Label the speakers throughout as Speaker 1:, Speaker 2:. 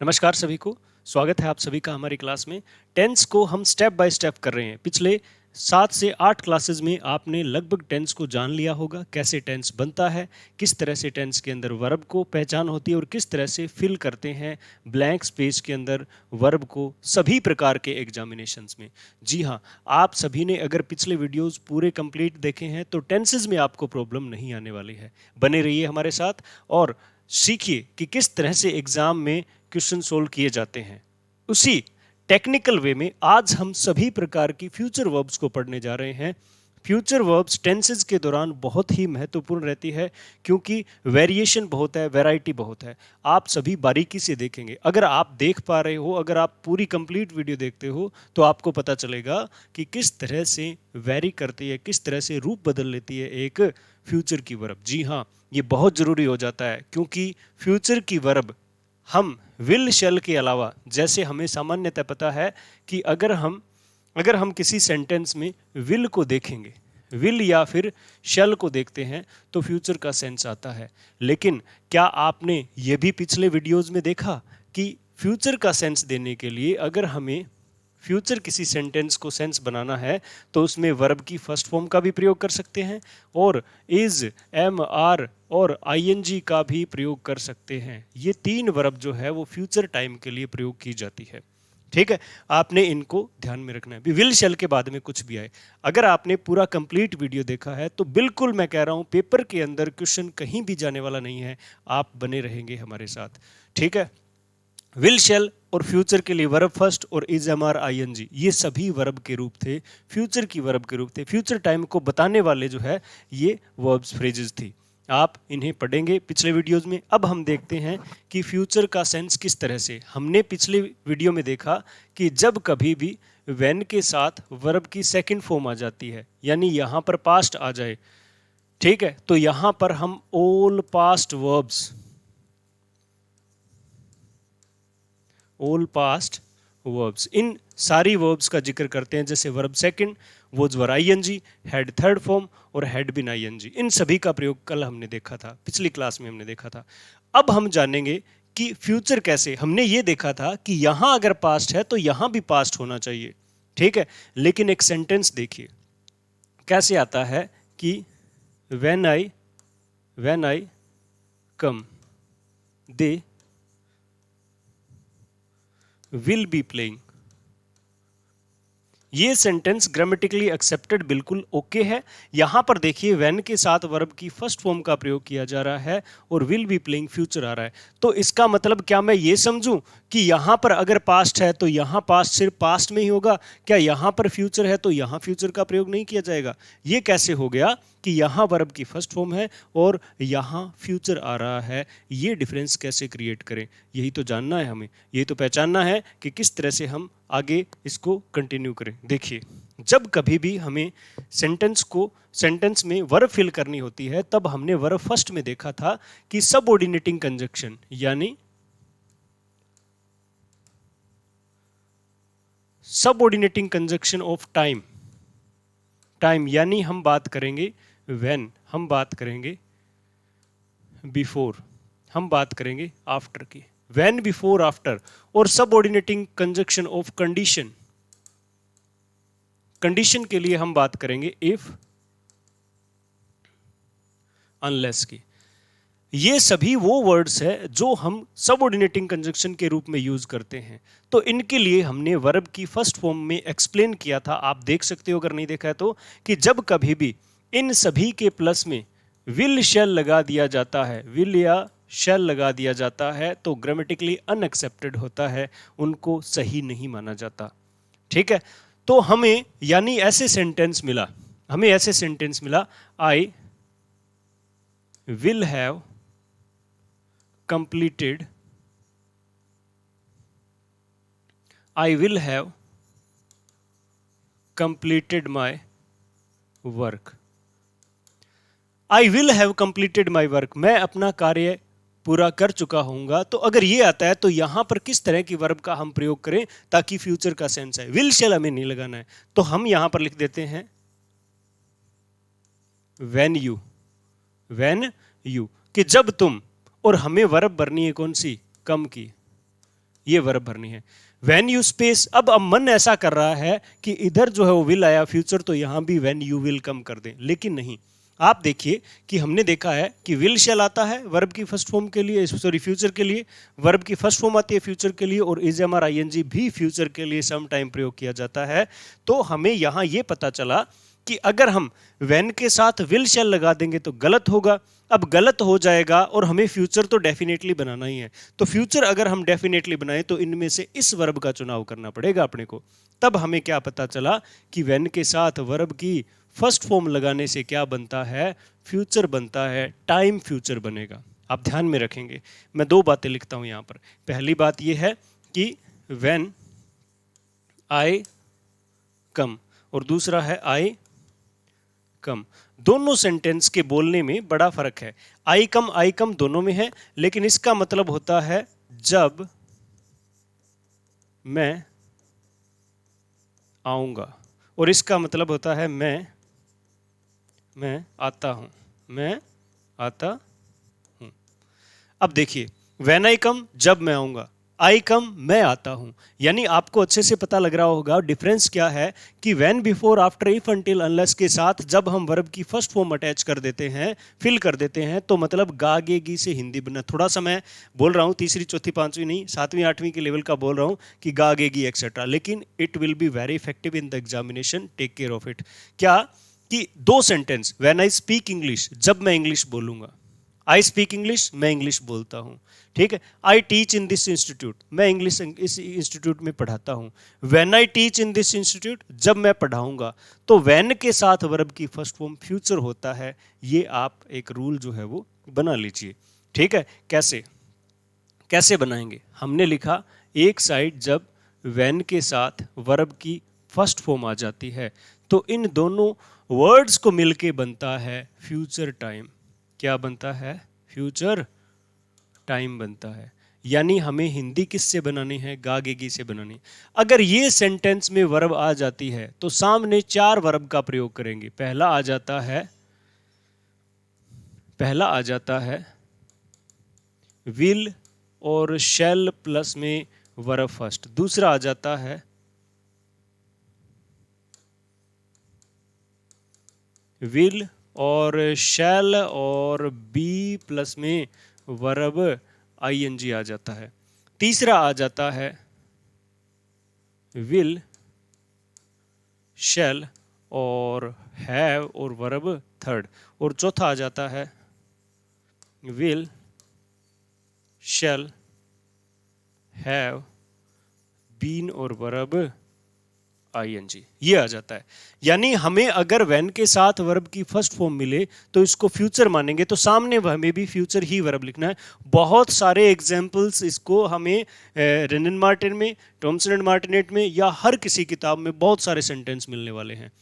Speaker 1: नमस्कार सभी को। स्वागत है आप सभी का हमारी क्लास में। टेंस को हम स्टेप बाय स्टेप कर रहे हैं। पिछले 7 से 8 क्लासेस में आपने लगभग टेंस को जान लिया होगा, कैसे टेंस बनता है, किस तरह से टेंस के अंदर वर्ब को पहचान होती है और किस तरह से फिल करते हैं ब्लैंक स्पेस के अंदर वर्ब को सभी प्रकार के एग्जामिनेशंस में। जी हाँ, आप सभी ने अगर पिछले वीडियोस पूरे कंप्लीट देखे हैं तो टेंसेज में आपको प्रॉब्लम नहीं आने वाली है। बने रहिए हमारे साथ और सीखिए कि किस तरह से एग्जाम में क्वेश्चन सोल्व किए जाते हैं। उसी टेक्निकल वे में आज हम सभी प्रकार की फ्यूचर वर्ब्स को पढ़ने जा रहे हैं। फ्यूचर वर्ब्स टेंसेज के दौरान बहुत ही महत्वपूर्ण रहती है क्योंकि वेरिएशन बहुत है, वैरायटी बहुत है। आप सभी बारीकी से देखेंगे। अगर आप देख पा रहे हो, अगर आप पूरी कंप्लीट वीडियो देखते हो तो आपको पता चलेगा कि किस तरह से वेरी करती है, किस तरह से रूप बदल लेती है एक फ्यूचर की वर्ब। जी हाँ, ये बहुत ज़रूरी हो जाता है क्योंकि फ्यूचर की वर्ब हम विल शैल के अलावा, जैसे हमें सामान्यतः पता है कि अगर हम किसी सेंटेंस में विल को देखेंगे, विल या फिर शैल को देखते हैं तो फ्यूचर का सेंस आता है। लेकिन क्या आपने ये भी पिछले वीडियोस में देखा कि फ्यूचर का सेंस देने के लिए अगर हमें फ्यूचर किसी सेंटेंस को सेंस बनाना है तो उसमें वर्ब की फर्स्ट फॉर्म का भी प्रयोग कर सकते हैं और इज, एम, आर और आईएनजी का भी प्रयोग कर सकते हैं। ये 3 वर्ब जो है वो फ्यूचर टाइम के लिए प्रयोग की जाती है। ठीक है, आपने इनको ध्यान में रखना है। विल शैल के बाद में कुछ भी आए, अगर आपने पूरा कंप्लीट वीडियो देखा है तो बिल्कुल मैं कह रहा हूं पेपर के अंदर क्वेश्चन कहीं भी जाने वाला नहीं है। आप बने रहेंगे हमारे साथ। ठीक है, विल शैल और फ्यूचर के लिए वर्ब फर्स्ट और इज, एम, आर, आईएनजी, ये सभी वर्ब के रूप थे, फ्यूचर की वर्ब के रूप थे। फ्यूचर टाइम को बताने वाले जो है ये वर्ब्स फ्रेजेस थी। आप इन्हें पढ़ेंगे पिछले वीडियोस में। अब हम देखते हैं कि फ्यूचर का सेंस किस तरह से। हमने पिछले वीडियो में देखा कि जब कभी भी व्हेन के साथ वर्ब की सेकंड फॉर्म आ जाती है, यानी यहां पर पास्ट आ जाए, ठीक है, तो यहां पर हम ऑल पास्ट वर्ब्स, इन सारी वर्ब्स का जिक्र करते हैं। जैसे verb second, was were ING, had third form और हैड बीन आईएनजी, इन सभी का प्रयोग कल हमने देखा था, पिछली क्लास में हमने देखा था। अब हम जानेंगे कि फ्यूचर कैसे। हमने ये देखा था कि यहां अगर पास्ट है तो यहां भी पास्ट होना चाहिए, ठीक है। लेकिन एक सेंटेंस देखिए कैसे आता है कि when I come they will be playing. ये सेंटेंस ग्रामेटिकली एक्सेप्टेड, बिल्कुल ओके है। यहां पर देखिए व्हेन के साथ वर्ब की फर्स्ट फॉर्म का प्रयोग किया जा रहा है और विल बी प्लेइंग फ्यूचर आ रहा है। तो इसका मतलब क्या मैं ये समझूं कि यहां पर अगर पास्ट है तो यहां पास्ट सिर्फ पास्ट में ही होगा? क्या यहां पर फ्यूचर है तो यहां फ्यूचर का प्रयोग नहीं किया जाएगा? ये कैसे हो गया कि यहां वर्ब की फर्स्ट फॉर्म है और यहां फ्यूचर आ रहा है? ये डिफरेंस कैसे क्रिएट करें, यही तो जानना है हमें। यही तो पहचानना है कि किस तरह से हम आगे इसको कंटिन्यू करें। देखिए, जब कभी भी हमें सेंटेंस में वर्ब फिल करनी होती है तब हमने वर्ब फर्स्ट में देखा था कि सबऑर्डिनेटिंग कंजंक्शन यानी सबऑर्डिनेटिंग कंजंक्शन ऑफ टाइम यानी हम बात करेंगे व्हेन, हम बात करेंगे बिफोर, हम बात करेंगे आफ्टर की। When, before, after. और सबऑर्डिनेटिंग कंजंक्शन ऑफ कंडीशन के लिए हम बात करेंगे इफ, अनलेस की। ये सभी वो वर्ड्स है जो हम सबऑर्डिनेटिंग कंजंक्शन के रूप में यूज करते हैं। तो इनके लिए हमने वर्ब की फर्स्ट फॉर्म में एक्सप्लेन किया था, आप देख सकते हो अगर नहीं देखा है तो, कि जब कभी भी इन सभी के प्लस में विल शैल लगा दिया जाता है, विल या शैल लगा दिया जाता है तो ग्रामेटिकली अनएक्सेप्टेड होता है, उनको सही नहीं माना जाता। ठीक है, तो हमें यानी ऐसे सेंटेंस मिला, आई will have completed my work। I will have completed my work, मैं अपना कार्य पूरा कर चुका हूंगा। तो अगर ये आता है तो यहां पर किस तरह की वर्ब का हम प्रयोग करें ताकि फ्यूचर का सेंस है। विल शैल हमें नहीं लगाना है, तो हम यहां पर लिख देते हैं when you, कि जब तुम, और हमें वर्ब भरनी है कौन सी? कम की। ये वर्ब भरनी है। व्हेन यू स्पेस, अब मन ऐसा कर रहा है कि इधर जो है वो विल आया फ्यूचर, तो यहां भी व्हेन यू विल कम कर दें, लेकिन नहीं। आप देखिए कि हमने देखा है कि विल शैल आता है वर्ब की फर्स्ट फॉर्म के लिए, सॉरी फ्यूचर के लिए, वर्ब की फर्स्ट फॉर्म आती है फ्यूचर के लिए, और is am are I N G भी फ्यूचर के लिए सम टाइम प्रयोग किया जाता है। तो हमें यहां यह पता चला कि अगर हम व्हेन के साथ विल शैल लगा देंगे तो गलत होगा। अब गलत हो जाएगा और हमें फ्यूचर तो डेफिनेटली बनाना ही है, तो फ्यूचर अगर हम डेफिनेटली बनाए तो इनमें से इस वर्ब का चुनाव करना पड़ेगा अपने को। तब हमें क्या पता चला कि व्हेन के साथ वर्ब की फर्स्ट फॉर्म लगाने से क्या बनता है, फ्यूचर बनता है, टाइम फ्यूचर बनेगा। आप ध्यान में रखेंगे, मैं दो बातें लिखता हूं यहां पर। पहली बात यह है कि व्हेन आई कम, और दूसरा है आई कम। दोनों सेंटेंस के बोलने में बड़ा फर्क है। आई कम दोनों में है, लेकिन इसका मतलब होता है जब मैं आऊंगा, और इसका मतलब होता है मैं आता हूं, मैं आता हूं। अब देखिए, व्हेन आई कम जब मैं आऊंगा, आई कम मैं आता हूं। यानी आपको अच्छे से पता लग रहा होगा डिफरेंस क्या है कि when, before, after, if, until, unless के साथ जब हम वर्ब की फर्स्ट फॉर्म अटैच कर देते हैं, फिल कर देते हैं, तो मतलब गागेगी से हिंदी बना। थोड़ा सा मैं बोल रहा हूं तीसरी चौथी पांचवी नहीं, सातवीं आठवीं के लेवल का बोल रहा हूं कि गागेगी एक्सेट्रा, लेकिन it will be very effective in the examination, take care of it. क्या कि दो sentence, when I speak English जब मैं इंग्लिश बोलूंगा, आई स्पीक इंग्लिश मैं इंग्लिश बोलता हूं, ठीक है। I teach in this institute मैं इंग्लिश इस इंस्टीट्यूट में पढ़ाता हूं। When I teach in this institute जब मैं पढ़ाऊंगा, तो व्हेन के साथ वर्ब की फर्स्ट फॉर्म फ्यूचर होता है। ये आप एक रूल जो है वो बना लीजिए, ठीक है। कैसे बनाएंगे, हमने लिखा एक साइड जब व्हेन के साथ वर्ब की फर्स्ट फॉर्म आ जाती है तो इन दोनों वर्ड्स को मिलके बनता है फ्यूचर टाइम। क्या बनता है, फ्यूचर टाइम बनता है। यानी हमें हिंदी किससे बनानी है, गागेगी से बनानी। अगर ये सेंटेंस में वर्ब आ जाती है तो सामने चार वर्ब का प्रयोग करेंगे। पहला आ जाता है विल और शैल प्लस में वर्ब फर्स्ट। दूसरा आ जाता है विल और शैल और बी प्लस में वर्ब आईएनजी आ जाता है। तीसरा आ जाता है विल, शैल और हैव और वर्ब थर्ड। और चौथा आ जाता है विल, शैल, हैव, बीन और वर्ब आईएनजी, ये आ जाता है। यानी हमें अगर व्हेन के साथ वर्ब की फर्स्ट फॉर्म मिले तो इसको फ्यूचर मानेंगे, तो सामने हमें भी फ्यूचर ही वर्ब लिखना है। बहुत सारे एग्जाम्पल्स इसको हमें रेनन मार्टिन में, थॉमसन एंड मार्टिनेट में या हर किसी किताब में बहुत सारे सेंटेंस मिलने वाले हैं।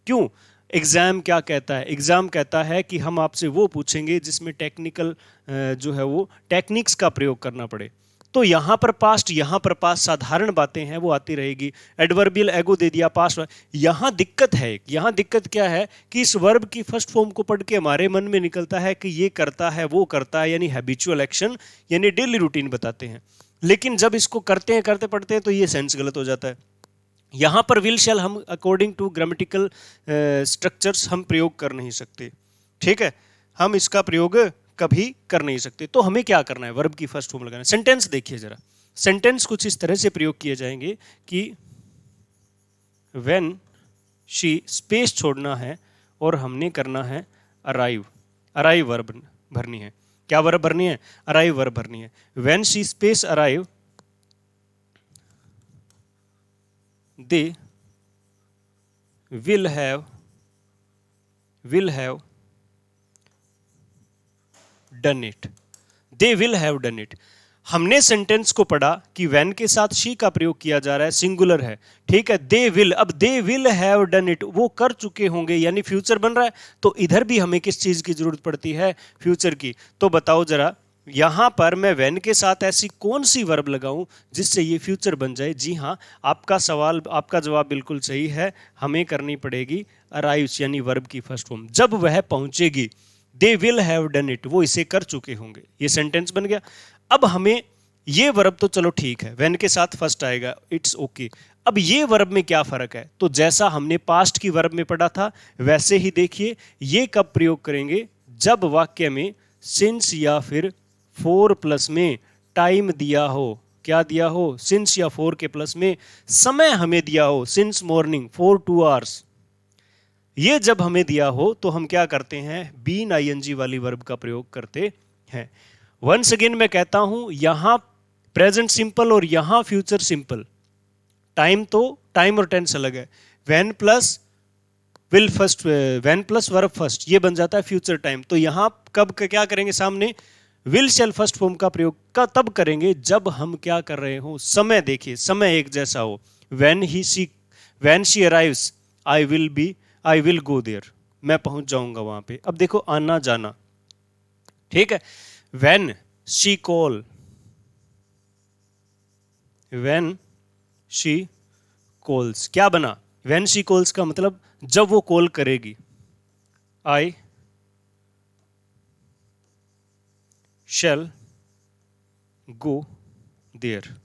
Speaker 1: क्यों, एग्जाम क्या कहता है, एग्जाम कहता है कि हम आपसे वो पूछेंगे जिसमें टेक्निकल जो है वो टेक्निक्स का प्रयोग करना पड़े। तो यहां पर पास्ट, यहां पर पास्ट, साधारण बातें हैं वो आती रहेगी। एडवर्बियल एगो दे दिया पास्ट। यहां दिक्कत है, यहां दिक्कत क्या है कि इस वर्ब की फर्स्ट फॉर्म को पढ़ के हमारे मन में निकलता है कि ये करता है वो करता है, यानी हैबिचुअल एक्शन, यानी डेली रूटीन बताते हैं। लेकिन जब इसको करते हैं, करते पढ़ते हैं तो ये सेंस गलत हो जाता है। यहां पर विल शैल हम अकॉर्डिंग टू ग्रामेटिकल स्ट्रक्चर्स हम प्रयोग कर नहीं सकते, ठीक है, हम इसका प्रयोग कभी कर नहीं सकते। तो हमें क्या करना है, वर्ब की फर्स्ट फॉर्म लगाना। सेंटेंस देखिए जरा, सेंटेंस कुछ इस तरह से प्रयोग किए जाएंगे कि व्हेन शी, स्पेस छोड़ना है और हमने करना है अराइव। अराइव वर्ब भरनी है। क्या वर्ब भरनी है, अराइव वर्ब भरनी है। When she space arrive they will have done it, they will have done it। हमने सेंटेंस को पढ़ा कि व्हेन के साथ शी का प्रयोग किया जा रहा है, सिंगुलर है, ठीक है। दे विल, अब they will have done it, वो कर चुके होंगे, यानी फ्यूचर बन रहा है। तो इधर भी हमें किस चीज की जरूरत पड़ती है, फ्यूचर की। तो बताओ जरा, यहां पर मैं व्हेन के साथ ऐसी कौन सी वर्ब लगाऊं जिससे ये फ्यूचर बन जाए। जी हां, आपका सवाल, आपका जवाब बिल्कुल सही है। हमें करनी पड़ेगी अराइव्स, यानी वर्ब की फर्स्ट फॉर्म। जब वह पहुंचेगी, they will have done it, वो इसे कर चुके होंगे, ये सेंटेंस बन गया। अब हमें ये वर्ब तो चलो ठीक है, व्हेन के साथ फर्स्ट आएगा, इट्स ओके। अब ये वर्ब में क्या फर्क है? तो जैसा हमने पास्ट की वर्ब में पढ़ा था वैसे ही देखिए, ये कब प्रयोग करेंगे? जब वाक्य में सिंस या फिर फोर प्लस में टाइम दिया हो। क्या दिया हो? सिंस या फोर के प्लस में समय हमें दिया हो, सिंस मॉर्निंग फॉर 2 आवर्स। ये जब हमें दिया हो तो हम क्या करते हैं? बीन आईएनजी वाली वर्ब का प्रयोग करते हैं। वंस अगेन मैं कहता हूं, यहां प्रेजेंट सिंपल और यहां फ्यूचर सिंपल। टाइम तो टाइम और टेंस अलग है। When plus will first, when plus verb first, ये बन जाता है फ्यूचर टाइम। तो यहां कब क्या करेंगे? सामने विल शैल फर्स्ट फॉर्म का प्रयोग का तब करेंगे जब हम क्या कर रहे हो? समय देखिए, समय एक जैसा हो। When she arrives I will go there, मैं पहुंच जाऊंगा वहां पे। अब देखो आना जाना, ठीक है। व्हेन शी कॉल्स, क्या बना? व्हेन शी कॉल्स का मतलब जब वो कॉल करेगी। I shall go there.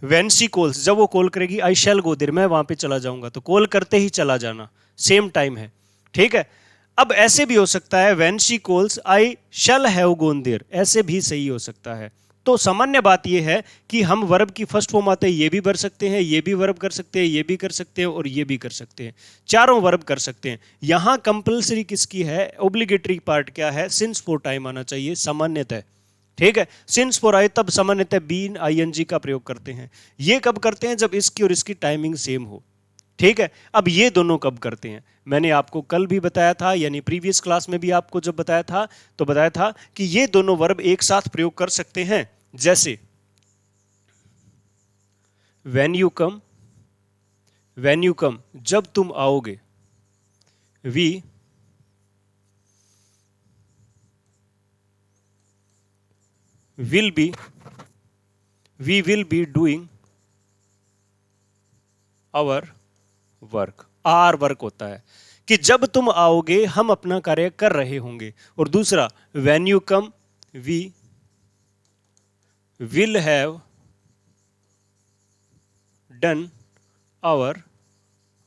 Speaker 1: When she calls, जब वो कॉल करेगी, आई शैल गो देयर, मैं वहां पे चला जाऊंगा। तो कॉल करते ही चला जाना, सेम टाइम है, ठीक है। अब ऐसे भी हो सकता है, when she calls I shall have gone there, ऐसे भी सही हो सकता है। तो सामान्य बात यह है कि हम वर्ब की फर्स्ट फॉर्म आते हैं, ये भी भर सकते हैं, ये भी वर्ब कर सकते हैं, ये भी कर सकते हैं और ये भी कर सकते हैं। चारों वर्ब कर सकते हैं। यहां कंपलसरी किसकी है? ऑब्लिगेटरी पार्ट क्या है? सिंस फॉर टाइम आना चाहिए सामान्यतः, ठीक है। सिंस फॉर आए तब सामान्यतः बीन आईएनजी का प्रयोग करते हैं। ये कब करते हैं? जब इसकी और इसकी टाइमिंग सेम हो, ठीक है। अब ये दोनों कब करते हैं? मैंने आपको कल भी बताया था, यानी प्रीवियस क्लास में भी आपको जब बताया था तो बताया था कि ये दोनों वर्ब एक साथ प्रयोग कर सकते हैं। जैसे when you come, जब तुम आओगे। we will be doing our work। Our work होता है कि जब तुम आओगे हम अपना कार्य कर रहे होंगे। और दूसरा when you come, we will have done our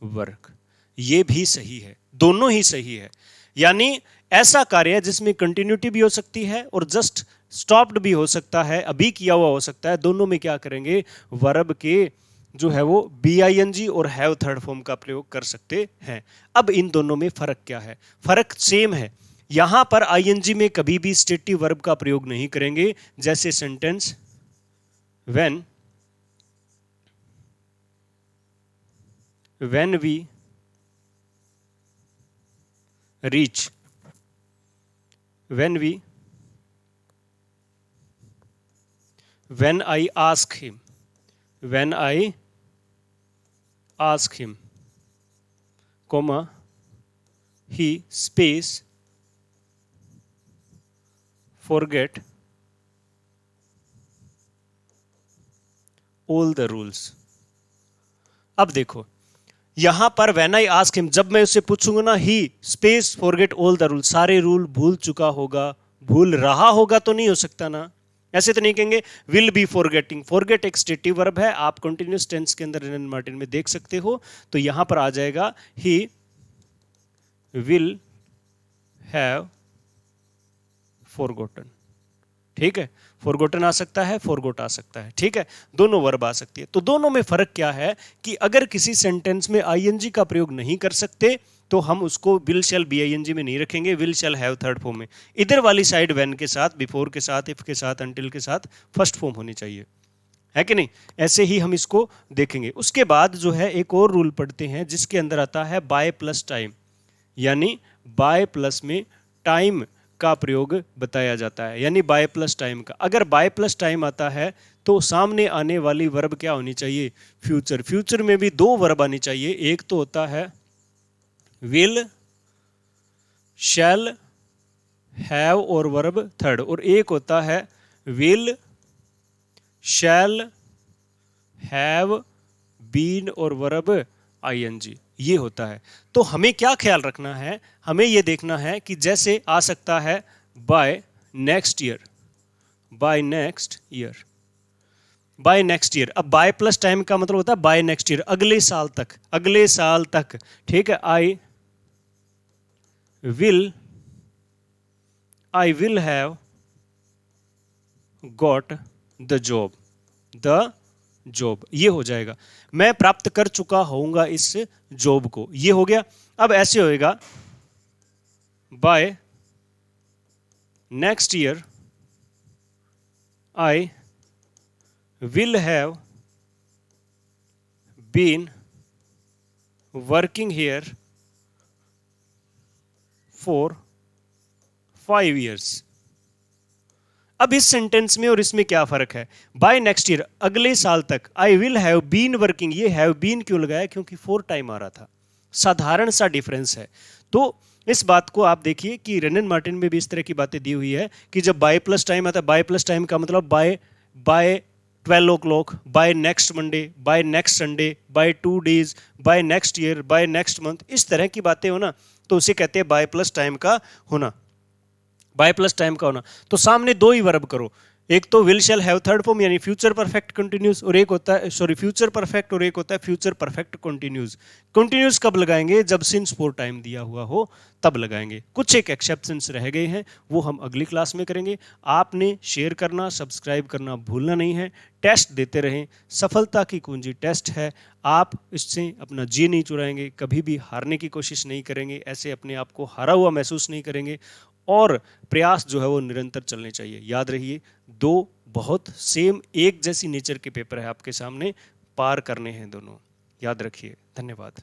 Speaker 1: work। ये भी सही है, दोनों ही सही है। यानी ऐसा कार्य जिसमें कंटिन्यूटी भी हो सकती है और जस्ट स्टॉप्ड भी हो सकता है, अभी किया हुआ हो सकता है। दोनों में क्या करेंगे? वर्ब के जो है वो बीआईएनजी और हैव थर्ड फॉर्म का प्रयोग कर सकते हैं। अब इन दोनों में फर्क क्या है? फर्क सेम है। यहां पर आईएनजी में कभी भी स्टेटिव वर्ब का प्रयोग नहीं करेंगे। जैसे sentence when we reach, when I ask him, comma he space forget all the rules। अब देखो यहां पर व्हेन आई आस्क हिम, जब मैं उससे पूछूंगा ना, he space forget all the rule, सारे रूल भूल चुका होगा, भूल रहा होगा तो नहीं हो सकता ना, ऐसे तो नहीं कहेंगे। विल बी फॉरगेटिंग, फॉरगेट एक स्टेटिव वर्ब है, आप कंटिन्यूअस टेंस के अंदर रेनन मार्टिन में देख सकते हो। तो यहां पर आ जाएगा ही विल हैव फॉरगॉटन, ठीक है। फॉरगॉटन आ सकता है, फॉरगॉट आ सकता है, ठीक है। दोनों वर्ब आ सकती है। तो दोनों में फर्क क्या है कि अगर किसी सेंटेंस में आईएनजी का प्रयोग नहीं कर सकते तो हम उसको विल शैल बीआईएनजी में नहीं रखेंगे, will shall have third form में। इधर वाली साइड व्हेन के साथ, बिफोर के साथ, इफ के साथ, अंटिल के साथ फर्स्ट फॉर्म होनी चाहिए, है कि नहीं? ऐसे ही हम इसको देखेंगे। उसके बाद जो है एक और रूल पढ़ते हैं जिसके अंदर आता है बाय प्लस टाइम, यानी बाय प्लस में टाइम का प्रयोग बताया जाता है। यानी बाय प्लस टाइम का, अगर बाय प्लस टाइम आता है तो सामने आने वाली वर्ब क्या होनी चाहिए? फ्यूचर। फ्यूचर में भी दो वर्ब आनी चाहिए, एक तो होता है विल शैल हैव और वर्ब थर्ड, और एक होता है विल शैल हैव बीन और वर्ब आईएनजी, ये होता है। तो हमें क्या ख्याल रखना है? हमें यह देखना है कि जैसे आ सकता है by next year, by next year, by next year. अब बाय प्लस टाइम का मतलब होता है बाय नेक्स्ट ईयर, अगले साल तक, अगले साल तक, ठीक है। आई will have got the job, the job, ये हो जाएगा, मैं प्राप्त कर चुका होऊंगा इस जॉब को, ये हो गया। अब ऐसे होएगा by next year I will have been working here for 5 years। अब इस सेंटेंस में और इसमें क्या फर्क है? बाय नेक्स्ट ईयर, अगले साल तक, I will have been working, ये हैव बीन क्यों लगाया? क्योंकि 4 टाइम आ रहा था, साधारण सा डिफरेंस है। तो इस बात को आप देखिए कि रेनन मार्टिन में भी इस तरह की बातें दी हुई है कि जब बाय प्लस टाइम आता है, बाय प्लस टाइम का मतलब by 12 o'clock, by next Monday, by next Sunday, by 2 days, by next year, by next month, इस तरह की बातें हो ना, तो उसे कहते हैं बाय प्लस टाइम का होना, बाय प्लस टाइम का होना। तो सामने दो ही वर्ब करो, एक तो will shall have third form यानी फ्यूचर परफेक्ट कंटिन्यूस, और एक होता है फ्यूचर परफेक्ट, और एक होता है फ्यूचर परफेक्ट कंटिन्यूस। कंटिन्यूस कब लगाएंगे? जब सिंस 4 टाइम दिया हुआ हो तब लगाएंगे। कुछ एक एक्सेप्शंस रह गए हैं, वो हम अगली क्लास में करेंगे। आपने शेयर करना, सब्सक्राइब करना भूलना नहीं है। टेस्ट देते रहें, सफलता की कुंजी टेस्ट है। आप इससे अपना जी नहीं चुराएंगे, कभी भी हारने की कोशिश नहीं करेंगे, ऐसे अपने आप को हारा हुआ महसूस नहीं करेंगे, और प्रयास जो है वो निरंतर चलने चाहिए। याद रहिए, 2 बहुत सेम एक जैसी नेचर के पेपर है आपके सामने, पार करने हैं दोनों, याद रखिए। धन्यवाद।